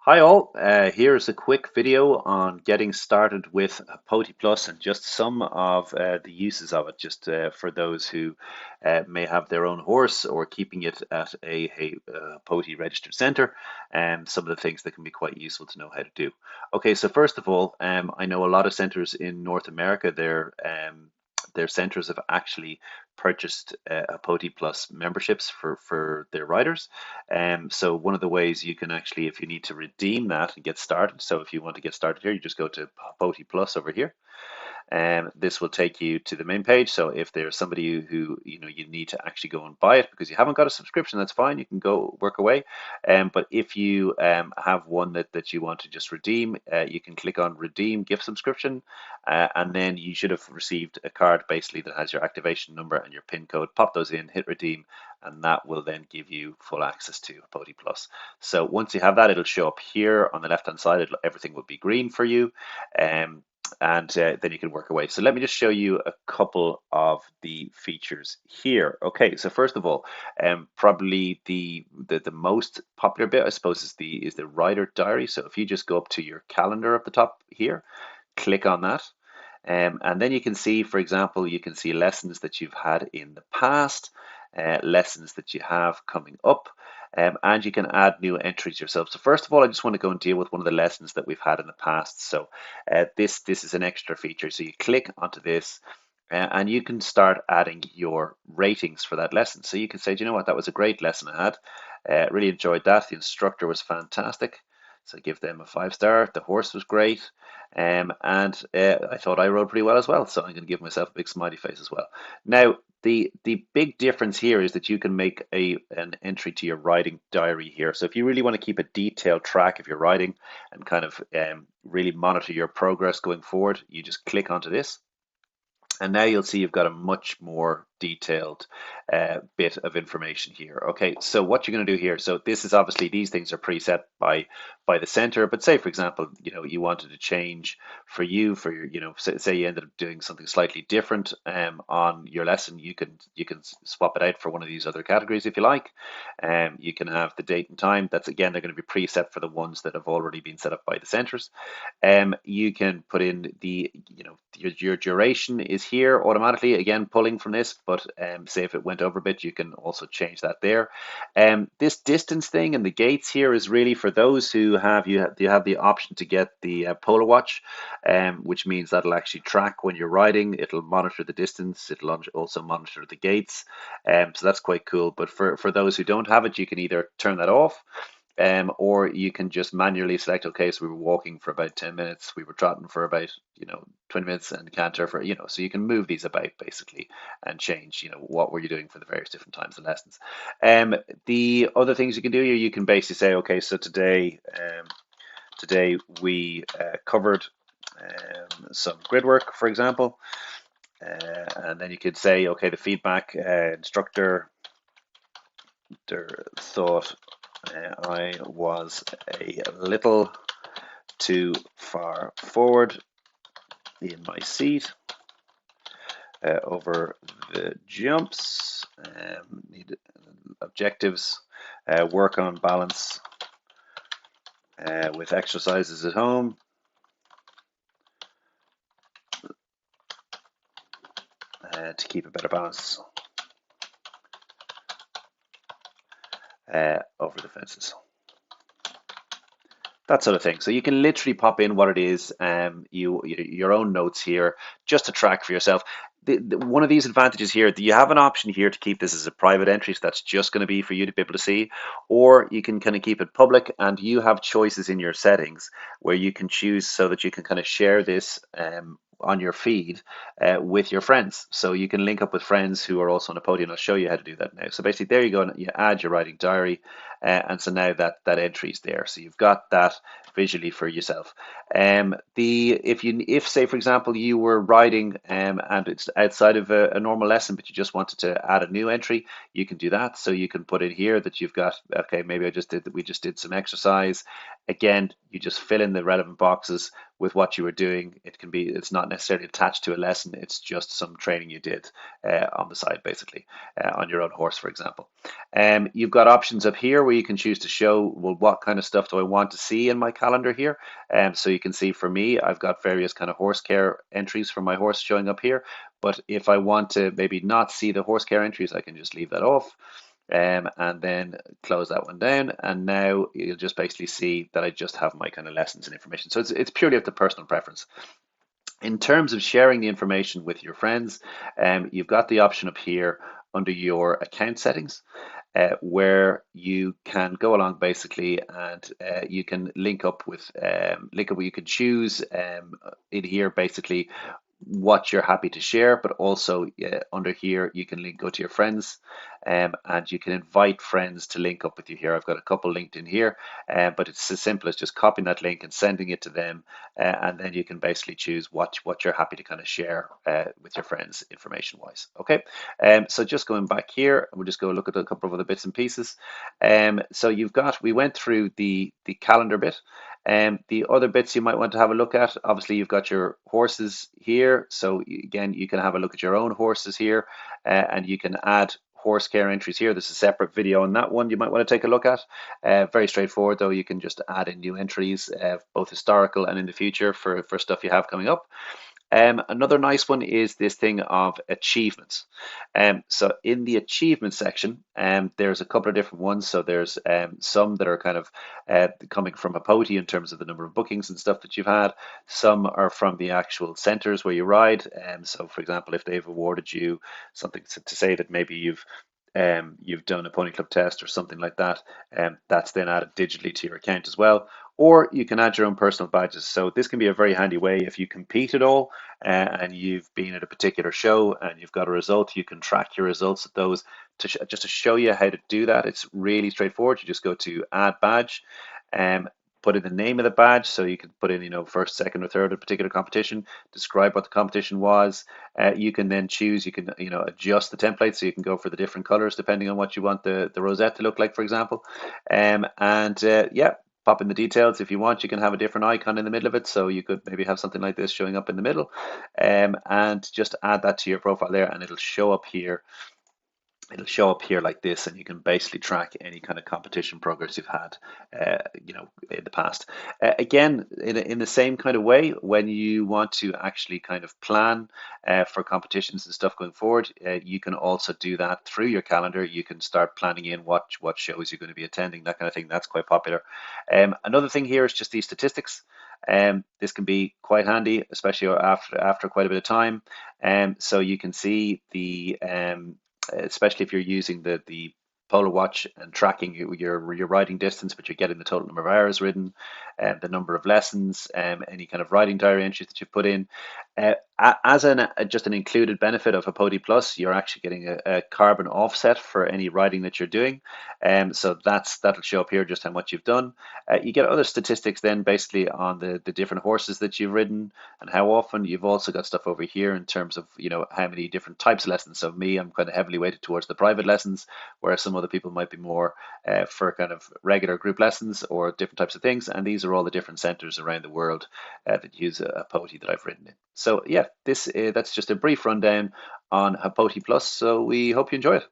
Hi all, here's a quick video on getting started with Hopoti Plus and just some of the uses of it, just for those who may have their own horse or keeping it at a Hopoti registered center, and some of the things that can be quite useful to know how to do. Okay, so first of all, I know a lot of centers in North America, their centers have actually purchased Hopoti Plus memberships for their riders. So one of the ways you can actually, if you need to redeem that and get started, so if you want to get started here, you just go to Hopoti Plus over here. This will take you to the main page. So if there's somebody who you need to actually go and buy it because you haven't got a subscription, that's fine. You can go work away. But if you have one that you want to just redeem, you can click on redeem gift subscription, and then you should have received a card basically that has your activation number and your PIN code. Pop those in, hit redeem, and that will then give you full access to Hopoti Plus. So once you have that, it'll show up here on the left hand side. Everything will be green for you. And then you can work away. So let me just show you a couple of the features here. Okay, so first of all, probably the most popular bit, I suppose, is the rider diary. So if you just go up to your calendar up the top here, click on that. And then you can see, for example, you can see lessons that you've had in the past, lessons that you have coming up, and you can add new entries yourself. So first of all, I just want to go and deal with one of the lessons that we've had in the past. So this is an extra feature. So you click onto this, and you can start adding your ratings for that lesson. So you can say, do you know what, that was a great lesson I had. Really enjoyed that. The instructor was fantastic. So give them a 5 star. The horse was great. And I thought I rode pretty well as well. So I'm going to give myself a big smiley face as well. Now, the big difference here is that you can make an entry to your riding diary here. So if you really want to keep a detailed track of your riding and kind of really monitor your progress going forward, you just click onto this. And now you'll see you've got a much more detailed bit of information here. Okay, so what you're going to do here, so this is obviously, these things are preset by the center, but say for example, you wanted to change for your, say you ended up doing something slightly different on your lesson, you can swap it out for one of these other categories if you like. You can have the date and time. That's, again, they're going to be preset for the ones that have already been set up by the centers. You can put in your duration is here automatically, again, pulling from this, but say if it went over a bit, you can also change that there. This distance thing and the gates here is really for those who have, you have the option to get the Polar Watch, which means that'll actually track when you're riding. It'll monitor the distance. It'll also monitor the gates. So that's quite cool. But for those who don't have it, you can either turn that off, or you can just manually select, okay, so we were walking for about 10 minutes, we were trotting for about 20 minutes, and canter for, so you can move these about basically and change, what were you doing for the various different times and lessons. The other things you can do here, you can basically say, okay, so today we covered some grid work, for example, and then you could say, okay, the feedback, instructor thought I was a little too far forward in my seat over the jumps. Need objectives, work on balance with exercises at home. To keep a better balance over the fences. That sort of thing. So you can literally pop in what it is, your own notes here, just to track for yourself. One of these advantages here, you have an option here to keep this as a private entry, so that's just going to be for you to be able to see, or you can kind of keep it public, and you have choices in your settings where you can choose so that you can kind of share this on your feed with your friends. So you can link up with friends who are also on Hopoti, and I'll show you how to do that now. So basically, there you go, and you add your writing diary, and so now that entry is there. So you've got that visually for yourself. If say for example you were riding and it's outside of a normal lesson, but you just wanted to add a new entry, you can do that. So you can put in here that you've got, okay, maybe we just did some exercise, Again, you just fill in the relevant boxes with what you were doing. It's not necessarily attached to a lesson. It's just some training you did on the side, basically, on your own horse, for example. You've got options up here where you can choose to show, well, what kind of stuff do I want to see in my calendar here? So you can see for me, I've got various kind of horse care entries for my horse showing up here. But if I want to maybe not see the horse care entries, I can just leave that off. And then close that one down, and now you'll just basically see that I just have my kind of lessons and information. So it's purely up to personal preference. In terms of sharing the information with your friends, you've got the option up here under your account settings, where you can go along basically, and you can link up with you can choose in here basically what you're happy to share, but also under here you can go to your friends, and you can invite friends to link up with you here. I've got a couple linked in here, but it's as simple as just copying that link and sending it to them, and then you can basically choose what you're happy to kind of share with your friends information wise. Okay, so just going back here, we'll just go look at a couple of other bits and pieces. So we went through the calendar bit. The other bits you might want to have a look at, obviously you've got your horses here. So again, you can have a look at your own horses here, and you can add horse care entries here. There's a separate video on that one you might want to take a look at. Very straightforward though, you can just add in new entries, both historical and in the future for stuff you have coming up. Another nice one is this thing of achievements. So in the achievement section, there's a couple of different ones. So there's some that are kind of coming from Hopoti in terms of the number of bookings and stuff that you've had. Some are from the actual centers where you ride. So for example, if they've awarded you something to say that maybe you've done a pony club test or something like that, that's then added digitally to your account as well. Or you can add your own personal badges. So this can be a very handy way if you compete at all, and you've been at a particular show and you've got a result, you can track your results at those just to show you how to do that. It's really straightforward. You just go to add badge, and put in the name of the badge. So you can put in, first, second, or third of a particular competition, describe what the competition was. You can then choose, you can, adjust the template so you can go for the different colors depending on what you want the rosette to look like, for example. Yeah, pop in the details. If you want, you can have a different icon in the middle of it. So you could maybe have something like this showing up in the middle, and just add that to your profile there, and it'll show up here. It'll show up here like this, and you can basically track any kind of competition progress you've had, in the past. Again, in the same kind of way, when you want to actually kind of plan for competitions and stuff going forward, you can also do that through your calendar. You can start planning in what shows you're going to be attending, that kind of thing. That's quite popular. Another thing here is just these statistics. This can be quite handy, especially after quite a bit of time. So you can see especially if you're using the Polar Watch and tracking your riding distance, but you're getting the total number of hours ridden, and the number of lessons, any kind of riding diary entries that you put in. As just an included benefit of Hopoti Plus, you're actually getting a carbon offset for any riding that you're doing. So that'll show up here just how much you've done. You get other statistics then basically on the different horses that you've ridden and how often. You've also got stuff over here in terms of how many different types of lessons. So me, I'm kind of heavily weighted towards the private lessons, whereas some other people might be more for kind of regular group lessons or different types of things. And these are all the different centers around the world that use Hopoti that I've ridden in. So yeah, that's just a brief rundown on Hopoti Plus. So we hope you enjoy it.